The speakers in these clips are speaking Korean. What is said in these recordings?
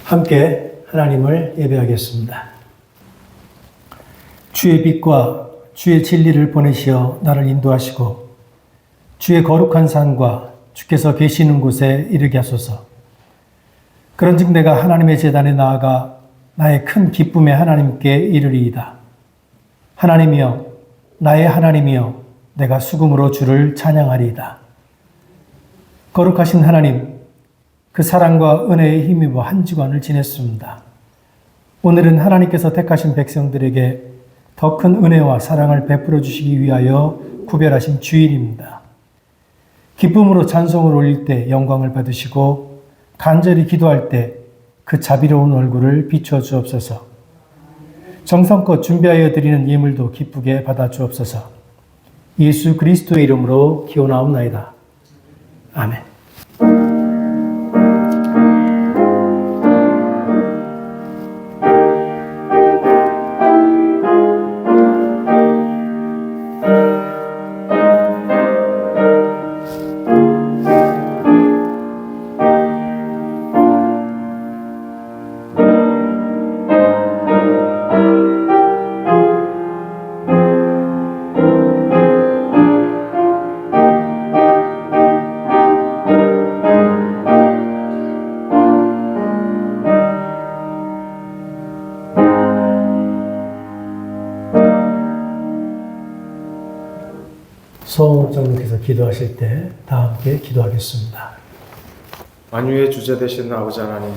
함께 하나님을 예배하겠습니다. 주의 빛과 주의 진리를 보내시어 나를 인도하시고 주의 거룩한 산과 주께서 계시는 곳에 이르게 하소서. 그런즉 내가 하나님의 제단에 나아가 나의 큰 기쁨에 하나님께 이르리이다. 하나님이여, 나의 하나님이여, 내가 수금으로 주를 찬양하리이다. 거룩하신 하나님, 그 사랑과 은혜에 힘입어 한 주간을 지냈습니다. 오늘은 하나님께서 택하신 백성들에게 더 큰 은혜와 사랑을 베풀어 주시기 위하여 구별하신 주일입니다. 기쁨으로 찬송을 올릴 때 영광을 받으시고 간절히 기도할 때 그 자비로운 얼굴을 비추어 주옵소서. 정성껏 준비하여 드리는 예물도 기쁘게 받아 주옵소서. 예수 그리스도의 이름으로 기원하옵나이다. 아멘. 소홍 장로께서 기도하실 때 다 함께 기도하겠습니다. 만유의 주제 되시는 아버지 하나님,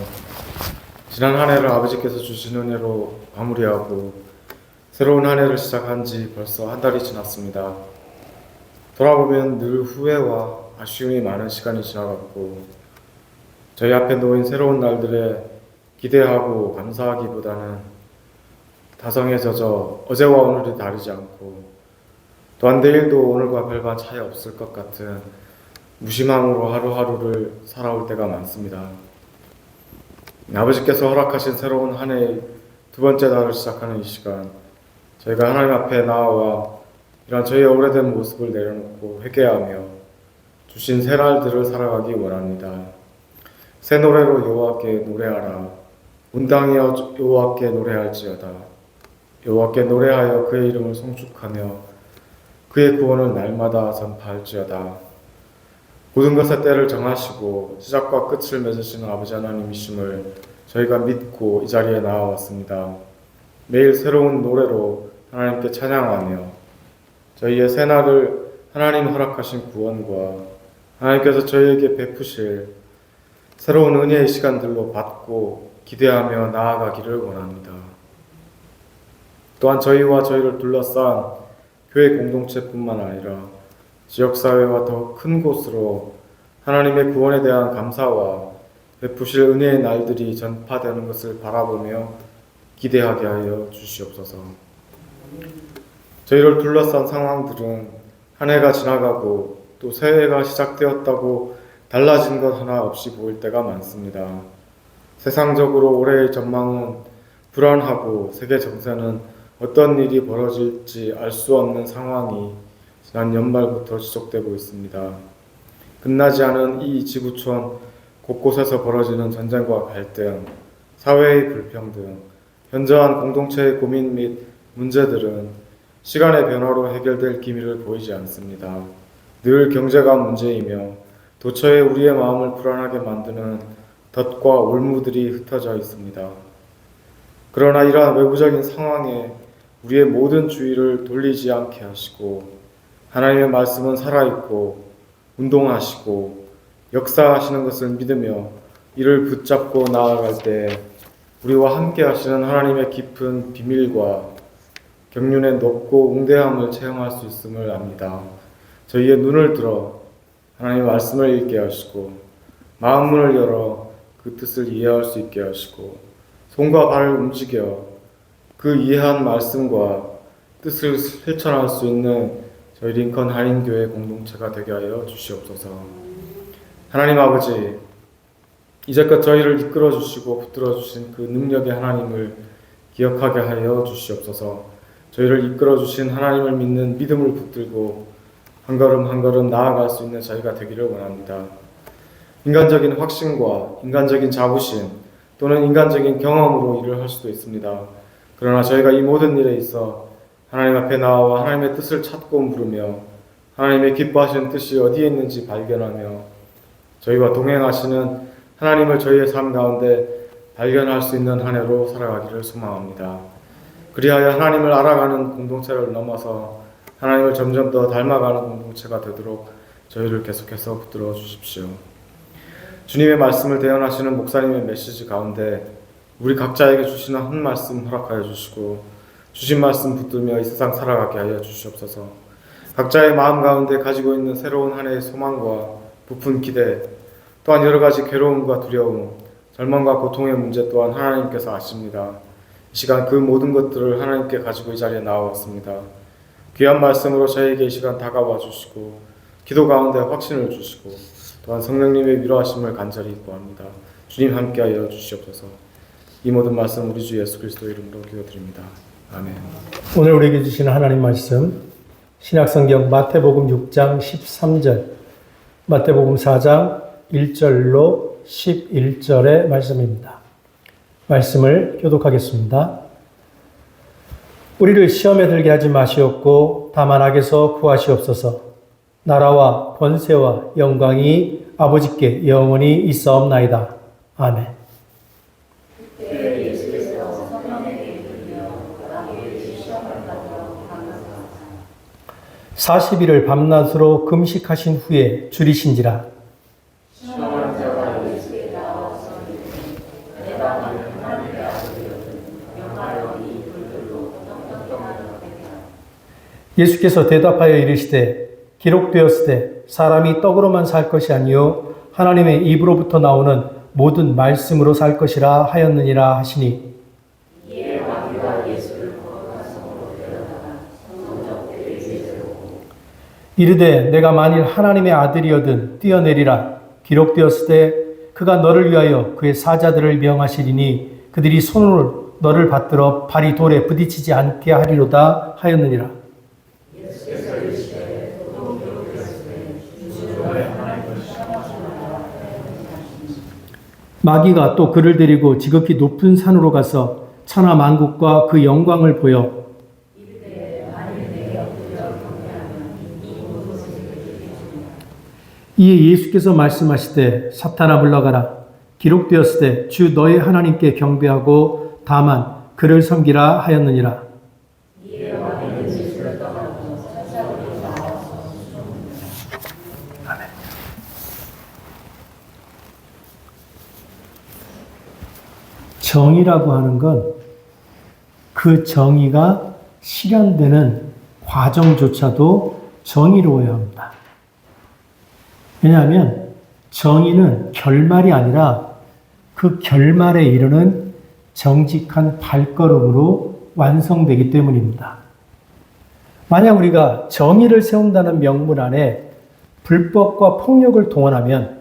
지난 한 해를 아버지께서 주신 은혜로 마무리하고 새로운 한 해를 시작한 지 벌써 한 달이 지났습니다. 돌아보면 늘 후회와 아쉬움이 많은 시간이 지나갔고 저희 앞에 놓인 새로운 날들에 기대하고 감사하기보다는 다성에 젖어 어제와 오늘이 다르지 않고 또한 내일도 오늘과 별반 차이 없을 것 같은 무심함으로 하루하루를 살아올 때가 많습니다. 아버지께서 허락하신 새로운 한 해의 두 번째 달을 시작하는 이 시간, 저희가 하나님 앞에 나아와 이런 저희의 오래된 모습을 내려놓고 회개하며 주신 새 날들을 살아가기 원합니다. 새 노래로 여호와께 노래하라. 온당이여 여호와께 노래할지어다. 여호와께 노래하여 그의 이름을 송축하며 그의 구원을 날마다 전파할지어다. 모든 것의 때를 정하시고 시작과 끝을 맺으시는 아버지 하나님이심을 저희가 믿고 이 자리에 나와왔습니다. 매일 새로운 노래로 하나님께 찬양하며 저희의 새날을 하나님 허락하신 구원과 하나님께서 저희에게 베푸실 새로운 은혜의 시간들로 받고 기대하며 나아가기를 원합니다. 또한 저희와 저희를 둘러싼 교회 공동체뿐만 아니라 지역사회와 더 큰 곳으로 하나님의 구원에 대한 감사와 베푸실 은혜의 날들이 전파되는 것을 바라보며 기대하게 하여 주시옵소서. 저희를 둘러싼 상황들은 한 해가 지나가고 또 새해가 시작되었다고 달라진 것 하나 없이 보일 때가 많습니다. 세상적으로 올해의 전망은 불안하고 세계 정세는 어떤 일이 벌어질지 알 수 없는 상황이 지난 연말부터 지속되고 있습니다. 끝나지 않은 이 지구촌 곳곳에서 벌어지는 전쟁과 갈등, 사회의 불평등, 현저한 공동체의 고민 및 문제들은 시간의 변화로 해결될 기미를 보이지 않습니다. 늘 경제가 문제이며 도처에 우리의 마음을 불안하게 만드는 덫과 올무들이 흩어져 있습니다. 그러나 이러한 외부적인 상황에 우리의 모든 주의를 돌리지 않게 하시고 하나님의 말씀은 살아있고 운동하시고 역사하시는 것을 믿으며 이를 붙잡고 나아갈 때 우리와 함께 하시는 하나님의 깊은 비밀과 경륜의 높고 웅대함을 체험할 수 있음을 압니다. 저희의 눈을 들어 하나님의 말씀을 읽게 하시고 마음문을 열어 그 뜻을 이해할 수 있게 하시고 손과 발을 움직여 그 이해한 말씀과 뜻을 실천할 수 있는 저희 링컨 한인교회 공동체가 되게 하여 주시옵소서. 하나님 아버지, 이제껏 저희를 이끌어 주시고 붙들어 주신 그 능력의 하나님을 기억하게 하여 주시옵소서. 저희를 이끌어 주신 하나님을 믿는 믿음을 붙들고 한 걸음 한 걸음 나아갈 수 있는 저희가 되기를 원합니다. 인간적인 확신과 인간적인 자부심, 또는 인간적인 경험으로 일을 할 수도 있습니다. 그러나 저희가 이 모든 일에 있어 하나님 앞에 나와 하나님의 뜻을 찾고 물으며 하나님의 기뻐하시는 뜻이 어디에 있는지 발견하며 저희와 동행하시는 하나님을 저희의 삶 가운데 발견할 수 있는 한 해로 살아가기를 소망합니다. 그리하여 하나님을 알아가는 공동체를 넘어서 하나님을 점점 더 닮아가는 공동체가 되도록 저희를 계속해서 붙들어 주십시오. 주님의 말씀을 대언하시는 목사님의 메시지 가운데 우리 각자에게 주시는 한 말씀 허락하여 주시고 주신 말씀 붙들며 이 세상 살아가게 하여 주시옵소서. 각자의 마음 가운데 가지고 있는 새로운 한 해의 소망과 부푼 기대, 또한 여러 가지 괴로움과 두려움, 절망과 고통의 문제 또한 하나님께서 아십니다. 이 시간 그 모든 것들을 하나님께 가지고 이 자리에 나와왔습니다. 귀한 말씀으로 저에게 이 시간 다가와 주시고 기도 가운데 확신을 주시고 또한 성령님의 위로하심을 간절히 구합니다. 주님 함께하여 주시옵소서. 이 모든 말씀 우리 주 예수 그리스도 이름으로 기도드립니다. 아멘. 오늘 우리에게 주시는 하나님 말씀 신약성경 마태복음 6장 13절, 마태복음 4장 1절로 11절의 말씀입니다. 말씀을 교독하겠습니다. 우리를 시험에 들게 하지 마시옵고 다만 악에서 구하시옵소서. 나라와 권세와 영광이 아버지께 영원히 있사옵나이다. 아멘. 40일을 밤낮으로 금식하신 후에 줄이신지라. 예수께서 대답하여 이르시되 기록되었으되 사람이 떡으로만 살 것이 아니요 하나님의 입으로부터 나오는 모든 말씀으로 살 것이라 하였느니라 하시니, 이르되 내가 만일 하나님의 아들이어든 뛰어내리라. 기록되었으되 그가 너를 위하여 그의 사자들을 명하시리니 그들이 손으로 너를 받들어 발이 돌에 부딪히지 않게 하리로다 하였느니라. 마귀가 또 그를 데리고 지극히 높은 산으로 가서 천하 만국과 그 영광을 보여 이에 예수께서 말씀하시되 사탄아 물러가라. 기록되었으되 주 너의 하나님께 경배하고 다만 그를 섬기라 하였느니라. 아멘. 정의라고 하는 건 그 정의가 실현되는 과정조차도 정의로워야 합니다. 왜냐하면 정의는 결말이 아니라 그 결말에 이르는 정직한 발걸음으로 완성되기 때문입니다. 만약 우리가 정의를 세운다는 명분 안에 불법과 폭력을 동원하면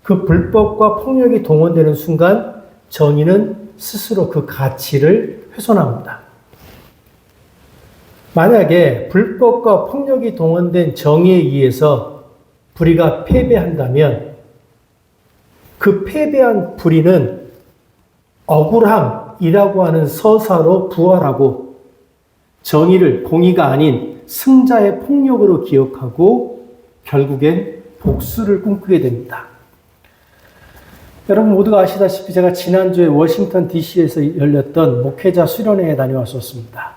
그 불법과 폭력이 동원되는 순간 정의는 스스로 그 가치를 훼손합니다. 만약에 불법과 폭력이 동원된 정의에 의해서 불의가 패배한다면 그 패배한 불의는 억울함이라고 하는 서사로 부활하고 정의를 공의가 아닌 승자의 폭력으로 기억하고 결국엔 복수를 꿈꾸게 됩니다. 여러분 모두가 아시다시피 제가 지난주에 워싱턴 DC에서 열렸던 목회자 수련회에 다녀왔었습니다.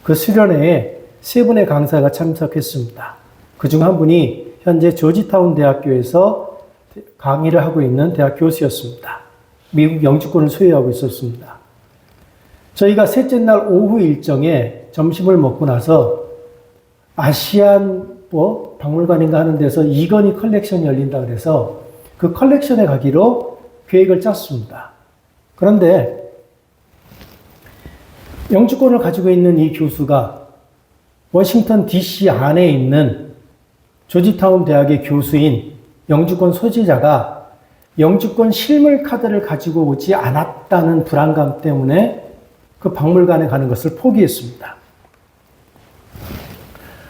그 수련회에 3분의 강사가 참석했습니다. 그중 한 분이 현재 조지타운 대학교에서 강의를 하고 있는 대학 교수였습니다. 미국 영주권을 소유하고 있었습니다. 저희가 셋째 날 오후 일정에 점심을 먹고 나서 아시안 박물관인가 하는 데서 이건희 컬렉션이 열린다 그래서 그 컬렉션에 가기로 계획을 짰습니다. 그런데 영주권을 가지고 있는 이 교수가 워싱턴 DC 안에 있는 조지타운 대학의 교수인 영주권 소지자가 영주권 실물 카드를 가지고 오지 않았다는 불안감 때문에 그 박물관에 가는 것을 포기했습니다.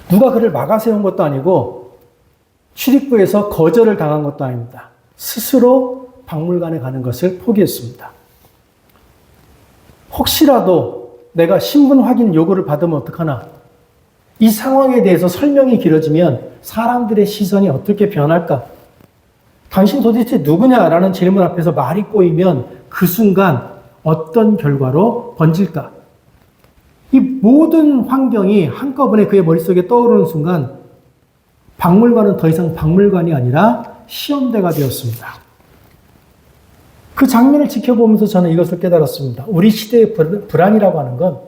누가 그를 막아세운 것도 아니고 출입구에서 거절을 당한 것도 아닙니다. 스스로 박물관에 가는 것을 포기했습니다. 혹시라도 내가 신분 확인 요구를 받으면 어떡하나? 이 상황에 대해서 설명이 길어지면 사람들의 시선이 어떻게 변할까? 당신 도대체 누구냐라는 질문 앞에서 말이 꼬이면 그 순간 어떤 결과로 번질까? 이 모든 환경이 한꺼번에 그의 머릿속에 떠오르는 순간 박물관은 더 이상 박물관이 아니라 시험대가 되었습니다. 그 장면을 지켜보면서 저는 이것을 깨달았습니다. 우리 시대의 불안이라고 하는 건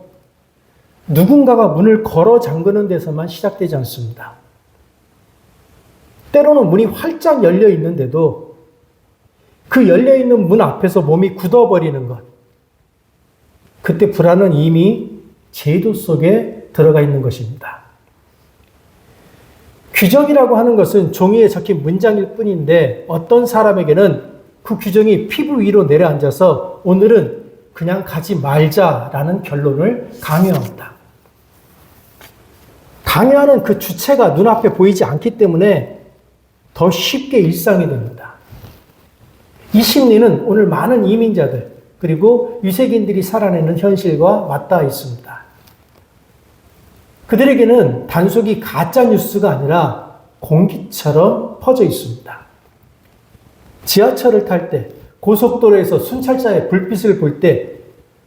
누군가가 문을 걸어 잠그는 데서만 시작되지 않습니다. 때로는 문이 활짝 열려 있는데도 그 열려 있는 문 앞에서 몸이 굳어버리는 것. 그때 불안은 이미 제도 속에 들어가 있는 것입니다. 규정이라고 하는 것은 종이에 적힌 문장일 뿐인데 어떤 사람에게는 그 규정이 피부 위로 내려앉아서 오늘은 그냥 가지 말자라는 결론을 강요합니다. 강요하는 그 주체가 눈앞에 보이지 않기 때문에 더 쉽게 일상이 됩니다. 이 심리는 오늘 많은 이민자들 그리고 유색인들이 살아내는 현실과 맞닿아 있습니다. 그들에게는 단속이 가짜 뉴스가 아니라 공기처럼 퍼져 있습니다. 지하철을 탈 때, 고속도로에서 순찰자의 불빛을 볼 때,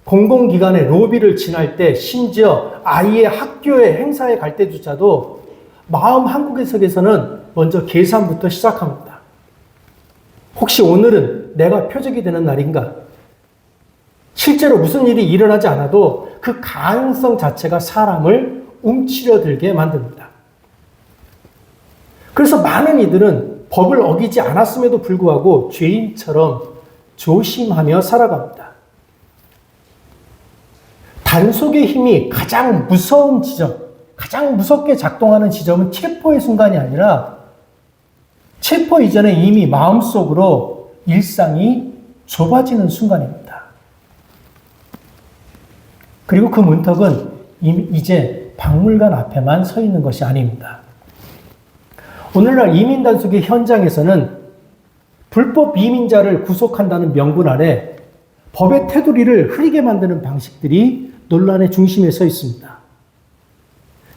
공공기관의 로비를 지날 때, 심지어 아이의 학교의 행사에 갈 때조차도 마음 한구석에서는 먼저 계산부터 시작합니다. 혹시 오늘은 내가 표적이 되는 날인가? 실제로 무슨 일이 일어나지 않아도 그 가능성 자체가 사람을 움츠려들게 만듭니다. 그래서 많은 이들은 법을 어기지 않았음에도 불구하고 죄인처럼 조심하며 살아갑니다. 단속의 힘이 가장 무서운 지점, 가장 무섭게 작동하는 지점은 체포의 순간이 아니라 체포 이전에 이미 마음속으로 일상이 좁아지는 순간입니다. 그리고 그 문턱은 이제 박물관 앞에만 서 있는 것이 아닙니다. 오늘날 이민 단속의 현장에서는 불법 이민자를 구속한다는 명분 아래 법의 테두리를 흐리게 만드는 방식들이 논란의 중심에 서 있습니다.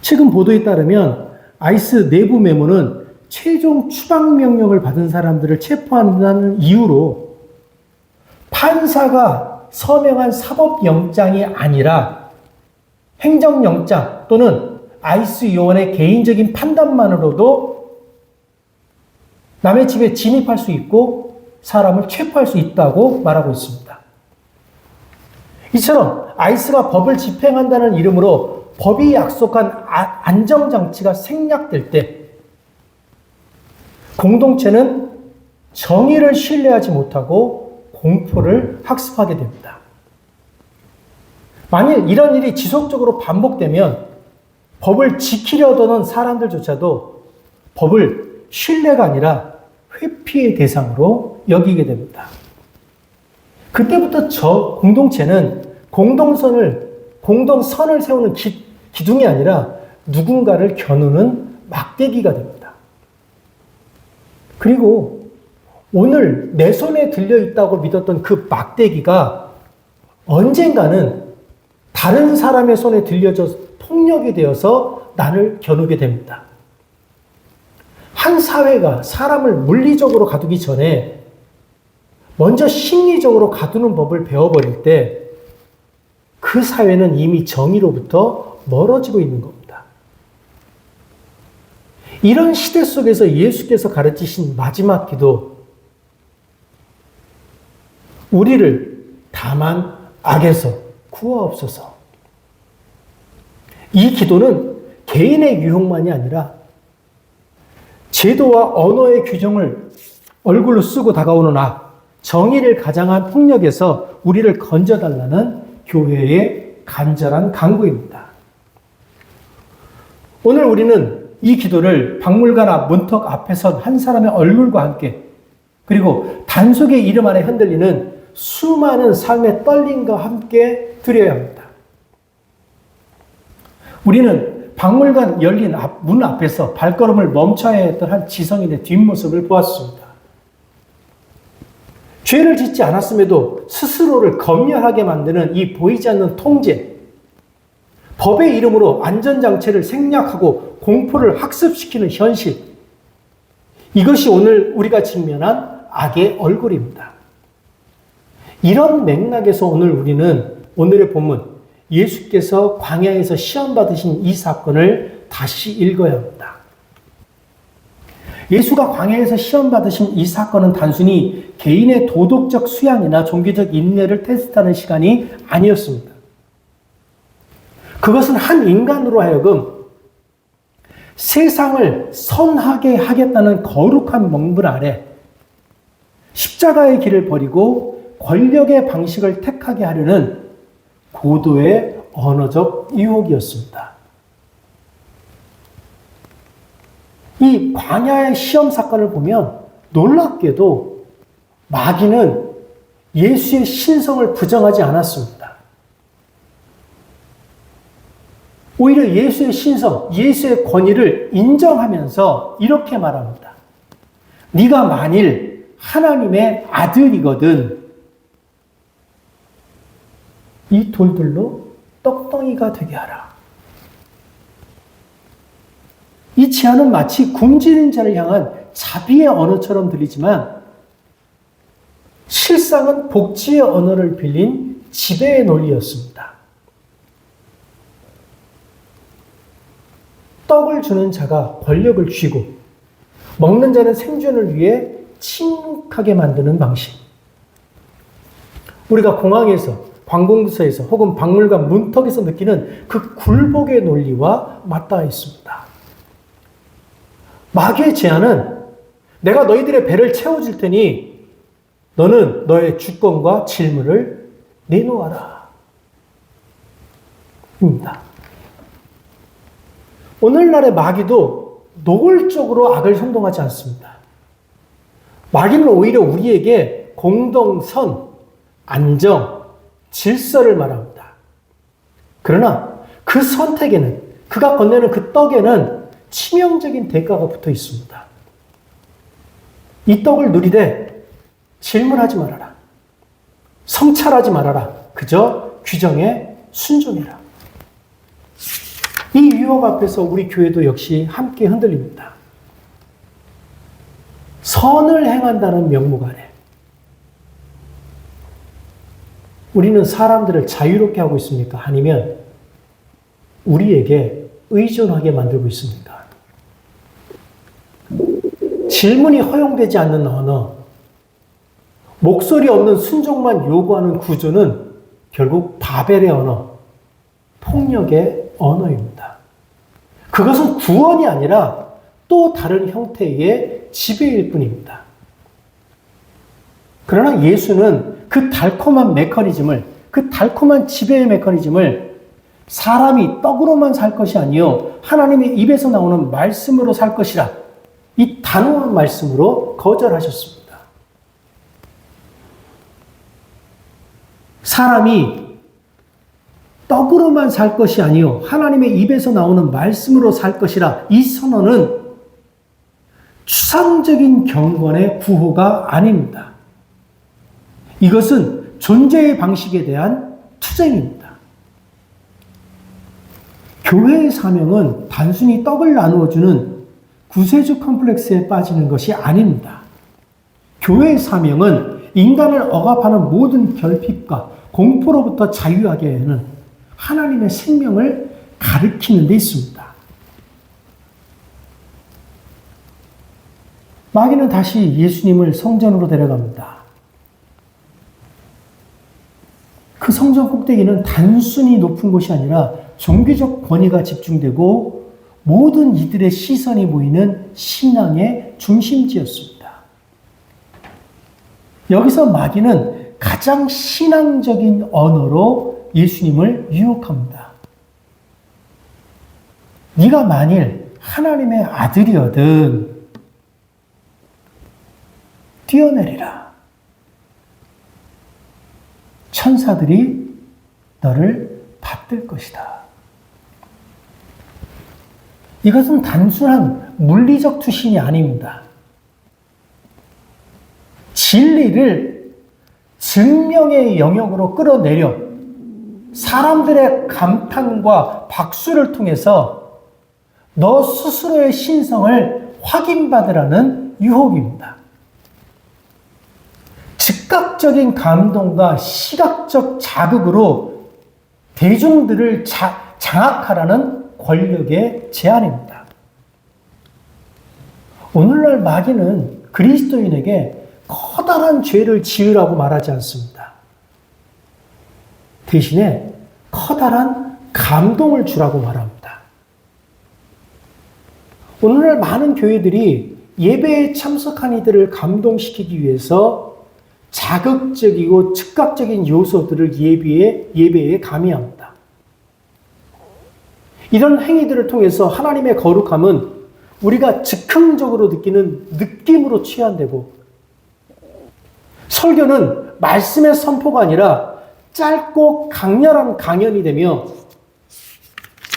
최근 보도에 따르면 아이스 내부 메모는 최종 추방 명령을 받은 사람들을 체포한다는 이유로 판사가 서명한 사법영장이 아니라 행정영장 또는 아이스 요원의 개인적인 판단만으로도 남의 집에 진입할 수 있고 사람을 체포할 수 있다고 말하고 있습니다. 이처럼 아이스가 법을 집행한다는 이름으로 법이 약속한 안정장치가 생략될 때 공동체는 정의를 신뢰하지 못하고 공포를 학습하게 됩니다. 만일 이런 일이 지속적으로 반복되면 법을 지키려 드는 사람들조차도 법을 신뢰가 아니라 회피의 대상으로 여기게 됩니다. 그때부터 저 공동체는 공동선을 세우는 기둥이 아니라 누군가를 겨누는 막대기가 됩니다. 그리고 오늘 내 손에 들려 있다고 믿었던 그 막대기가 언젠가는 다른 사람의 손에 들려져 폭력이 되어서 나를 겨누게 됩니다. 한 사회가 사람을 물리적으로 가두기 전에 먼저 심리적으로 가두는 법을 배워버릴 때 그 사회는 이미 정의로부터 멀어지고 있는 겁니다. 이런 시대 속에서 예수께서 가르치신 마지막 기도, 우리를 다만 악에서 구하옵소서. 이 기도는 개인의 유혹만이 아니라 제도와 언어의 규정을 얼굴로 쓰고 다가오는 악, 정의를 가장한 폭력에서 우리를 건져달라는 교회의 간절한 간구입니다. 오늘 우리는 이 기도를 박물관 앞 문턱 앞에 선 한 사람의 얼굴과 함께 그리고 단속의 이름 아래 흔들리는 수많은 삶의 떨림과 함께 드려야 합니다. 우리는 박물관 열린 문 앞에서 발걸음을 멈춰야 했던 한 지성인의 뒷모습을 보았습니다. 죄를 짓지 않았음에도 스스로를 검열하게 만드는 이 보이지 않는 통제, 법의 이름으로 안전장치를 생략하고 공포를 학습시키는 현실, 이것이 오늘 우리가 직면한 악의 얼굴입니다. 이런 맥락에서 오늘 우리는 오늘의 본문, 예수께서 광야에서 시험받으신 이 사건을 다시 읽어야 합니다. 예수가 광야에서 시험받으신 이 사건은 단순히 개인의 도덕적 수양이나 종교적 인내를 테스트하는 시간이 아니었습니다. 그것은 한 인간으로 하여금 세상을 선하게 하겠다는 거룩한 명분 아래 십자가의 길을 버리고 권력의 방식을 택하게 하려는 고도의 언어적 유혹이었습니다. 이 광야의 시험 사건을 보면 놀랍게도 마귀는 예수의 신성을 부정하지 않았습니다. 오히려 예수의 신성, 예수의 권위를 인정하면서 이렇게 말합니다. 네가 만일 하나님의 아들이거든 이 돌들로 떡덩이가 되게 하라. 이 제안은 마치 굶주린 자를 향한 자비의 언어처럼 들리지만 실상은 복지의 언어를 빌린 지배의 논리였습니다. 떡을 주는 자가 권력을 쥐고 먹는 자는 생존을 위해 침묵하게 만드는 방식. 우리가 공항에서, 관공서에서 혹은 박물관 문턱에서 느끼는 그 굴복의 논리와 맞닿아 있습니다. 마귀의 제안은 내가 너희들의 배를 채워줄 테니 너는 너의 주권과 질문을 내놓아라. 입니다. 오늘날의 마귀도 노골적으로 악을 선동하지 않습니다. 마귀는 오히려 우리에게 공동선, 안정, 질서를 말합니다. 그러나 그 선택에는, 그가 건네는 그 떡에는 치명적인 대가가 붙어 있습니다. 이 떡을 누리되 질문하지 말아라. 성찰하지 말아라. 그저 규정에 순종해라. 이 유혹 앞에서 우리 교회도 역시 함께 흔들립니다. 선을 행한다는 명목 아래 우리는 사람들을 자유롭게 하고 있습니까? 아니면 우리에게 의존하게 만들고 있습니까? 질문이 허용되지 않는 언어, 목소리 없는 순종만 요구하는 구조는 결국 바벨의 언어, 폭력의 언어입니다. 그것은 구원이 아니라 또 다른 형태의 지배일 뿐입니다. 그러나 예수는 그 달콤한 메커니즘을, 그 달콤한 지배의 메커니즘을 사람이 떡으로만 살 것이 아니요 하나님의 입에서 나오는 말씀으로 살 것이라 이 단호한 말씀으로 거절하셨습니다. 사람이 떡으로만 살 것이 아니요 하나님의 입에서 나오는 말씀으로 살 것이라 이 선언은 추상적인 경건의 구호가 아닙니다. 이것은 존재의 방식에 대한 투쟁입니다. 교회의 사명은 단순히 떡을 나누어주는 구세주 컴플렉스에 빠지는 것이 아닙니다. 교회의 사명은 인간을 억압하는 모든 결핍과 공포로부터 자유하게 하는 하나님의 생명을 가리키는 데 있습니다. 마귀는 다시 예수님을 성전으로 데려갑니다. 그 성전 꼭대기는 단순히 높은 곳이 아니라 종교적 권위가 집중되고 모든 이들의 시선이 모이는 신앙의 중심지였습니다. 여기서 마귀는 가장 신앙적인 언어로 예수님을 유혹합니다. 네가 만일 하나님의 아들이거든 뛰어내리라. 천사들이 너를 받들 것이다. 이것은 단순한 물리적 투신이 아닙니다. 진리를 증명의 영역으로 끌어내려 사람들의 감탄과 박수를 통해서 너 스스로의 신성을 확인받으라는 유혹입니다. 즉각적인 감동과 시각적 자극으로 대중들을 장악하라는 권력의 제안입니다. 오늘날 마귀는 그리스도인에게 커다란 죄를 지으라고 말하지 않습니다. 대신에 커다란 감동을 주라고 말합니다. 오늘날 많은 교회들이 예배에 참석한 이들을 감동시키기 위해서 자극적이고 즉각적인 요소들을 예배에 가미합니다. 이런 행위들을 통해서 하나님의 거룩함은 우리가 즉흥적으로 느끼는 느낌으로 취한되고, 설교는 말씀의 선포가 아니라 짧고 강렬한 강연이 되며,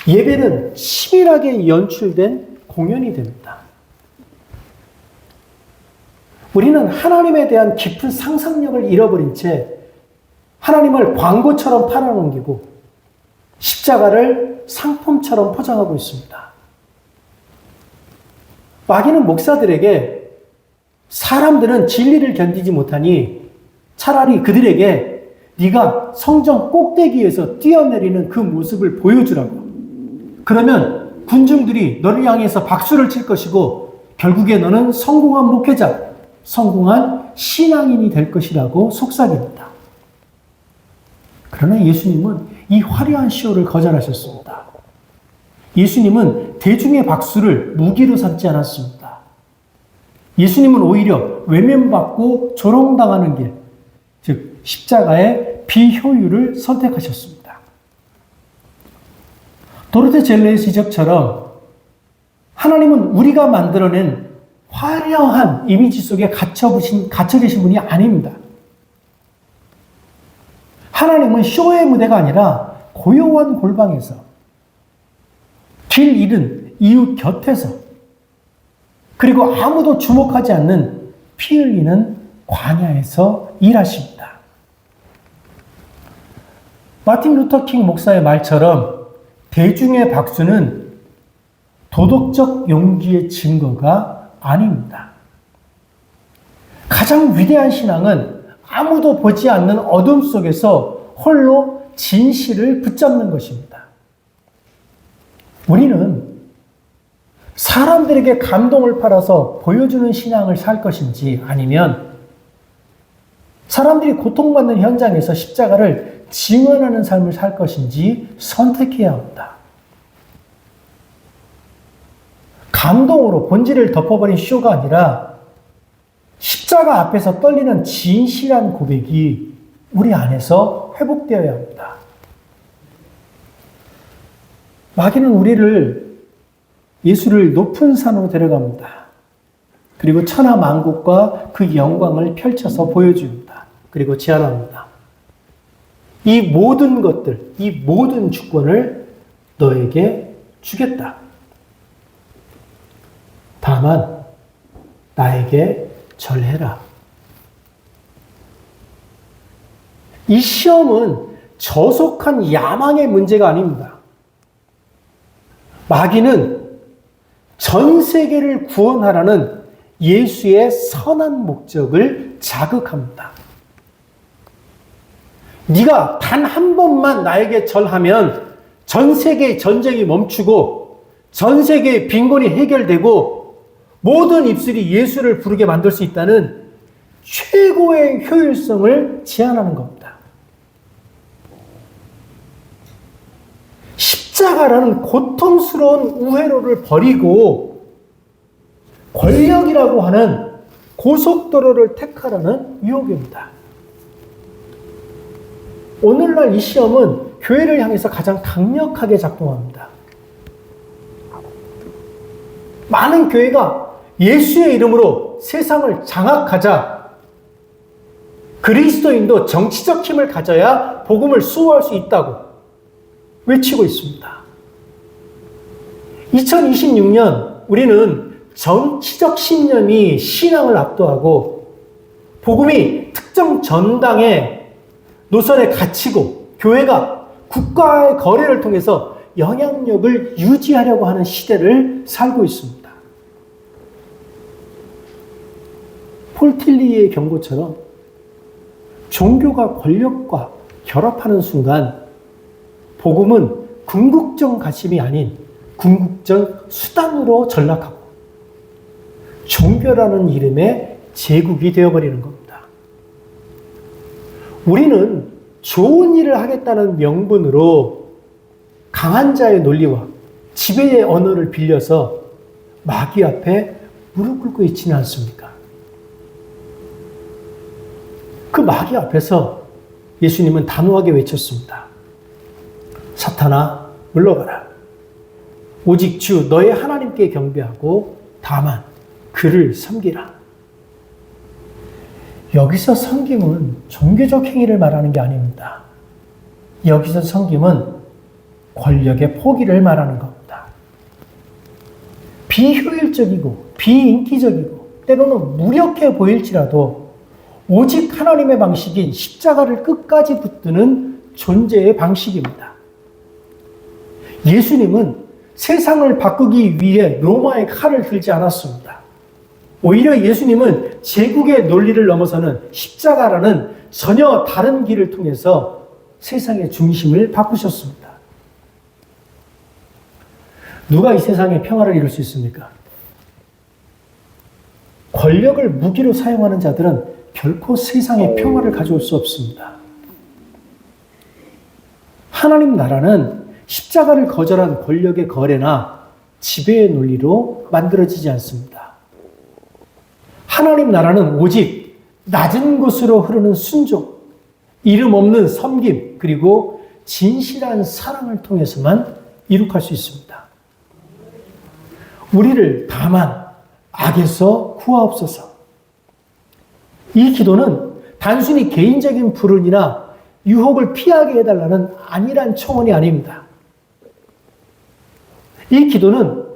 예배는 치밀하게 연출된 공연이 됩니다. 우리는 하나님에 대한 깊은 상상력을 잃어버린 채 하나님을 광고처럼 팔아넘기고 십자가를 상품처럼 포장하고 있습니다. 마귀는 목사들에게 사람들은 진리를 견디지 못하니 차라리 그들에게 네가 성전 꼭대기에서 뛰어내리는 그 모습을 보여주라고. 그러면 군중들이 너를 향해서 박수를 칠 것이고 결국에 너는 성공한 목회자, 성공한 신앙인이 될 것이라고 속삭입니다. 그러나 예수님은 이 화려한 쇼를 거절하셨습니다. 예수님은 대중의 박수를 무기로 삼지 않았습니다. 예수님은 오히려 외면받고 조롱당하는 길, 즉 십자가의 비효율을 선택하셨습니다. 도로테 젤레의 지적처럼 하나님은 우리가 만들어낸 화려한 이미지 속에 갇혀 계신 분이 아닙니다. 하나님은 쇼의 무대가 아니라 고요한 골방에서, 길 잃은 이웃 곁에서, 그리고 아무도 주목하지 않는 피 흘리는 광야에서 일하십니다. 마틴 루터 킹 목사의 말처럼 대중의 박수는 도덕적 용기의 증거가 아닙니다. 가장 위대한 신앙은 아무도 보지 않는 어둠 속에서 홀로 진실을 붙잡는 것입니다. 우리는 사람들에게 감동을 팔아서 보여주는 신앙을 살 것인지, 아니면 사람들이 고통받는 현장에서 십자가를 증언하는 삶을 살 것인지 선택해야 합니다. 감동으로 본질을 덮어버린 쇼가 아니라 십자가 앞에서 떨리는 진실한 고백이 우리 안에서 회복되어야 합니다. 마귀는 우리를, 예수를 높은 산으로 데려갑니다. 그리고 천하 만국과 그 영광을 펼쳐서 보여줍니다. 그리고 제안합니다. 이 모든 것들, 이 모든 주권을 너에게 주겠다. 다만 나에게 절해라. 이 시험은 저속한 야망의 문제가 아닙니다. 마귀는 전 세계를 구원하라는 예수의 선한 목적을 자극합니다. 네가 단 한 번만 나에게 절하면 전 세계의 전쟁이 멈추고 전 세계의 빈곤이 해결되고 모든 입술이 예수를 부르게 만들 수 있다는 최고의 효율성을 제안하는 겁니다. 십자가라는 고통스러운 우회로를 버리고 권력이라고 하는 고속도로를 택하라는 유혹입니다. 오늘날 이 시험은 교회를 향해서 가장 강력하게 작동합니다. 많은 교회가 예수의 이름으로 세상을 장악하자, 그리스도인도 정치적 힘을 가져야 복음을 수호할 수 있다고 외치고 있습니다. 2026년 우리는 정치적 신념이 신앙을 압도하고 복음이 특정 전당의 노선에 갇히고 교회가 국가의 거래를 통해서 영향력을 유지하려고 하는 시대를 살고 있습니다. 폴 틸리의 경고처럼 종교가 권력과 결합하는 순간 복음은 궁극적 가심이 아닌 궁극적 수단으로 전락하고 종교라는 이름의 제국이 되어버리는 겁니다. 우리는 좋은 일을 하겠다는 명분으로 강한 자의 논리와 지배의 언어를 빌려서 마귀 앞에 무릎 꿇고 있지는 않습니까? 그 마귀 앞에서 예수님은 단호하게 외쳤습니다. 사탄아, 물러가라. 오직 주 너의 하나님께 경배하고 다만 그를 섬기라. 여기서 섬김은 종교적 행위를 말하는 게 아닙니다. 여기서 섬김은 권력의 포기를 말하는 겁니다. 비효율적이고 비인기적이고 때로는 무력해 보일지라도 오직 하나님의 방식인 십자가를 끝까지 붙드는 존재의 방식입니다. 예수님은 세상을 바꾸기 위해 로마의 칼을 들지 않았습니다. 오히려 예수님은 제국의 논리를 넘어서는 십자가라는 전혀 다른 길을 통해서 세상의 중심을 바꾸셨습니다. 누가 이 세상에 평화를 이룰 수 있습니까? 권력을 무기로 사용하는 자들은 결코 세상에 평화를 가져올 수 없습니다. 하나님 나라는 십자가를 거절한 권력의 거래나 지배의 논리로 만들어지지 않습니다. 하나님 나라는 오직 낮은 곳으로 흐르는 순종, 이름 없는 섬김, 그리고 진실한 사랑을 통해서만 이룩할 수 있습니다. 우리를 다만 악에서 구하옵소서. 이 기도는 단순히 개인적인 불운이나 유혹을 피하게 해달라는 안일한 청원이 아닙니다. 이 기도는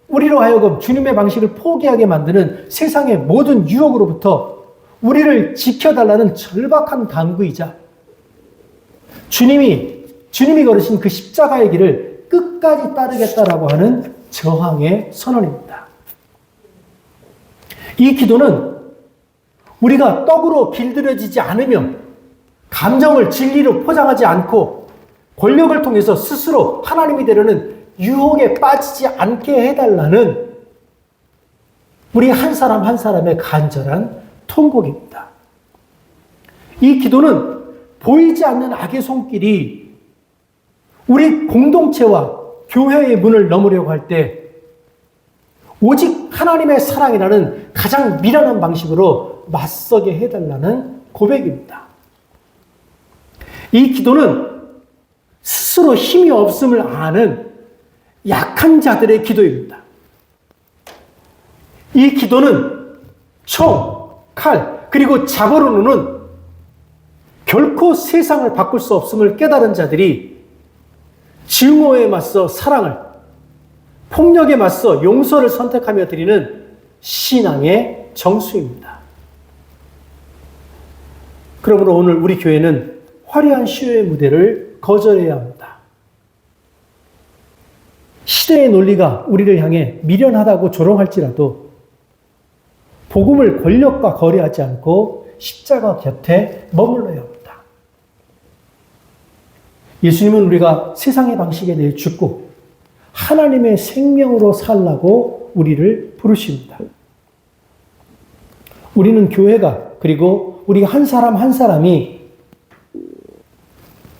우리로 하여금 주님의 방식을 포기하게 만드는 세상의 모든 유혹으로부터 우리를 지켜달라는 절박한 간구이자 주님이 걸으신 그 십자가의 길을 끝까지 따르겠다라고 하는 저항의 선언입니다. 이 기도는 우리가 떡으로 길들여지지 않으며 감정을 진리로 포장하지 않고 권력을 통해서 스스로 하나님이 되려는 유혹에 빠지지 않게 해달라는 우리 한 사람 한 사람의 간절한 통곡입니다. 이 기도는 보이지 않는 악의 손길이 우리 공동체와 교회의 문을 넘으려고 할 때 오직 하나님의 사랑이라는 가장 미련한 방식으로 맞서게 해달라는 고백입니다. 이 기도는 스스로 힘이 없음을 아는 약한 자들의 기도입니다. 이 기도는 총, 칼, 그리고 자보로는 결코 세상을 바꿀 수 없음을 깨달은 자들이 증오에 맞서 사랑을, 폭력에 맞서 용서를 선택하며 드리는 신앙의 정수입니다. 그러므로 오늘 우리 교회는 화려한 시효의 무대를 거절해야 합니다. 시대의 논리가 우리를 향해 미련하다고 조롱할지라도 복음을 권력과 거래하지 않고 십자가 곁에 머물러야 합니다. 예수님은 우리가 세상의 방식에 대해 죽고 하나님의 생명으로 살라고 우리를 부르십니다. 우리는 교회가 그리고 우리 한 사람 한 사람이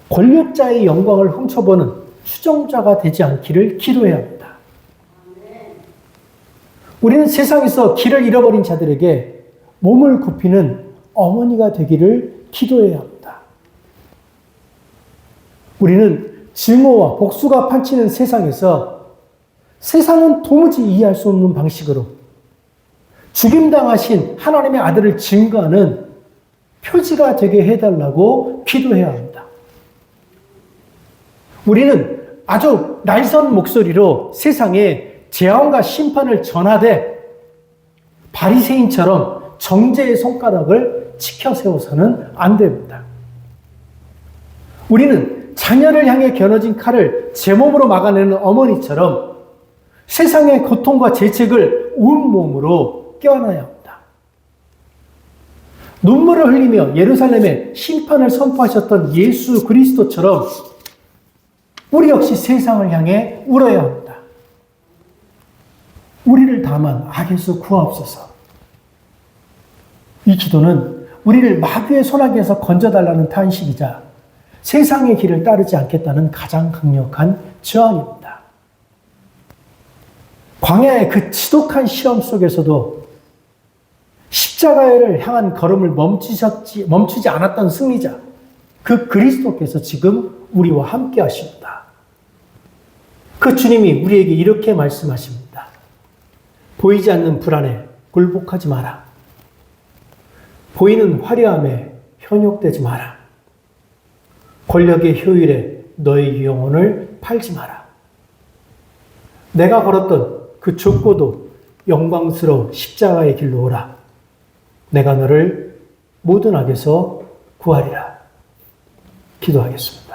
권력자의 영광을 훔쳐보는 추종자가 되지 않기를 기도해야 합니다. 우리는 세상에서 길을 잃어버린 자들에게 몸을 굽히는 어머니가 되기를 기도해야 합니다. 우리는 증오와 복수가 판치는 세상에서 세상은 도무지 이해할 수 없는 방식으로 죽임당하신 하나님의 아들을 증거하는 표지가 되게 해달라고 기도해야 합니다. 우리는 아주 날선 목소리로 세상에 재앙과 심판을 전하되 바리새인처럼 정죄의 손가락을 치켜 세워서는 안 됩니다. 우리는 자녀를 향해 겨눠진 칼을 제 몸으로 막아내는 어머니처럼 세상의 고통과 재책을 온몸으로 껴안아야 합니다. 눈물을 흘리며 예루살렘에 심판을 선포하셨던 예수 그리스도처럼 우리 역시 세상을 향해 울어야 합니다. 우리를 다만 악에서 구하옵소서. 이 기도는 우리를 마귀의 손아귀에서 건져달라는 탄식이자 세상의 길을 따르지 않겠다는 가장 강력한 저항입니다. 광야의 그 지독한 시험 속에서도 십자가를 향한 걸음을 멈추지 않았던 승리자, 그 그리스도께서 지금 우리와 함께 하십니다. 그 주님이 우리에게 이렇게 말씀하십니다. 보이지 않는 불안에 굴복하지 마라. 보이는 화려함에 현혹되지 마라. 권력의 효율에 너의 영혼을 팔지 마라. 내가 걸었던 그 좁고도 영광스러운 십자가의 길로 오라. 내가 너를 모든 악에서 구하리라. 기도하겠습니다.